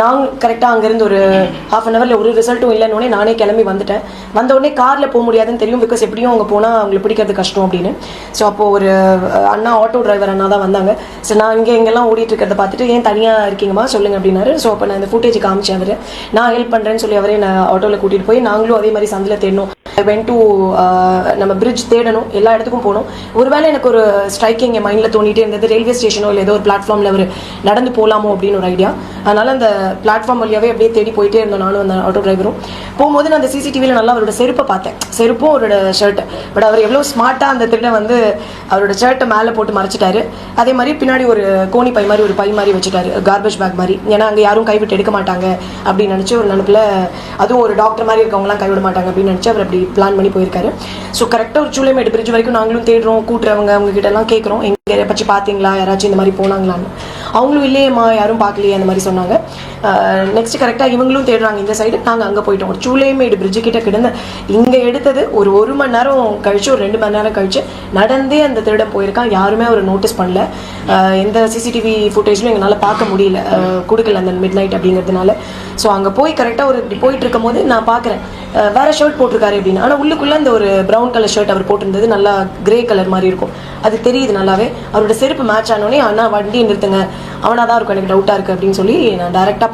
நாங்கள் கரெக்டாக அங்கேருந்து ஒரு ஹாஃப் அன் ஹவரில் ஒரு ரிசல்ட்டும் இல்லைன்னொடனே நானே கிளம்பி வந்துட்டேன். வந்த உடனே காரில் போக முடியாதுன்னு தெரியும், பிகாஸ் எப்படியும் அவங்க போனால் அவங்களை பிடிக்கிறது கஷ்டம் அப்படின்னு. ஸோ அப்போது ஒரு அண்ணா, ஆட்டோ டிரைவர் அண்ணா தான் வந்தாங்க. ஸோ நான் இங்கெல்லாம் ஓடிட்டு இருக்கிறத பார்த்துட்டு, ஏன் தனியாக இருக்கீங்கம்மா சொல்லுங்க அப்படின்னாரு. ஸோ அப்போ நான் இந்த ஃபுட்டேஜ் காமிச்சேன். அவர் நான் ஹெல்ப் பண்ணுறேன்னு சொல்லி அவரே நான் ஆட்டோவில் கூட்டிகிட்டு போய் நாங்களும் அதே மாதிரி சந்தில் தேடணும். வென் டு நம்ம பிரிட்ஜ் தேடணும், எல்லா இடத்துக்கும் போகணும். ஒருவேளை எனக்கு ஒரு ஸ்ட்ரைக்கிங் என் மைண்டில் தோண்டிகிட்டே இருந்தது, ரயில்வே ஸ்டேஷனோ இல்லை ஏதோ ஒரு பிளாட்ஃபார்மில் அவர் நடந்து போகலாமோ அப்படின்னு ஒரு ஐடியா. அதனால் அந்த பிளாட்ஃபார்ம் வழியாகவே அப்படியே தேடி போயிட்டே இருந்தோம் நானும் அந்த ஆட்டோ டிரைவரும். போகும்போது நான் அந்த சிசிடிவியில் நல்லா அவரோட செருப்பை பார்த்தேன், செருப்பும் அவரோட ஷர்ட்டு. பட் அவர் எவ்வளோ ஸ்மார்ட்டாக அந்த திருட வந்து அவரோட ஷர்ட்டை மேலே போட்டு மறைச்சிட்டாரு. அதே மாதிரி பின்னாடி ஒரு கோணி பை மாதிரி ஒரு பை மாதிரி வச்சுட்டாரு, கார்பேஜ் பேக் மாதிரி. ஏன்னா அங்கே யாரும் கைவிட்டு எடுக்க மாட்டாங்க அப்படின்னு நினச்சி ஒரு நினைப்பில், அதுவும் ஒரு டாக்டர் மாதிரி இருக்கவங்களாம் கைவிட மாட்டாங்க அப்படின்னு நினச்சி அவர் அப்படி பிளான் பண்ணி போயிருக்காரு. ஸோ கரெக்டாக ஒரு சூளைமேடு பிரிட்ஜ் வரைக்கும் நாங்களும் தேடுறோம், கூட்டுறவங்க அவங்க கிட்ட எல்லாம் கேட்குறோம், எங்கே பற்றி பார்த்தீங்களா, யாராச்சும் இந்த மாதிரி போனாங்களான்னு. அவங்களும் இல்லையேம்மா யாரும் பார்க்கலையே அந்த மாதிரி சொன்னாங்க. நெக்ஸ்ட் கரெக்டாக இவங்களும் தேடுறாங்க இந்த சைடு, நாங்கள் அங்கே போயிட்டோம். ஒரு சூளைமேடு பிரிட்ஜு கிட்ட கிடந்த இங்கே எடுத்தது ஒரு மணி நேரம் கழிச்சு, ஒரு 2 மணி நேரம் கழிச்சு நடந்தே அந்த திருடன் போயிருக்கான். யாருமே அவர் நோட்டீஸ் பண்ணல. எந்த சிசிடிவி ஃபுட்டேஜ்லையும் எங்களால் பார்க்க முடியல, கொடுக்கல அந்த மிட் நைட் அப்படிங்கிறதுனால. ஸோ அங்கே போய் கரெக்டாக ஒரு போயிட்டு இருக்கும் போது நான் பார்க்குறேன், வேற ஷர்ட் போட்டிருக்காரு அப்படின்னு. ஆனால் உள்ளுக்குள்ளே அந்த ஒரு ப்ரௌன் கலர் ஷர்ட் அவர் போட்டிருந்தது, நல்லா கிரே கலர் மாதிரி இருக்கும், அது தெரியுது நல்லாவே. அவரோட செருப்பு மேட்ச் ஆனோடனே, அண்ணா வண்டி நிறுத்துங்க, அவனாக தான் இருக்கும், எனக்கு டவுட்டாக இருக்குது அப்படின்னு சொல்லி நான் டேரெக்டாக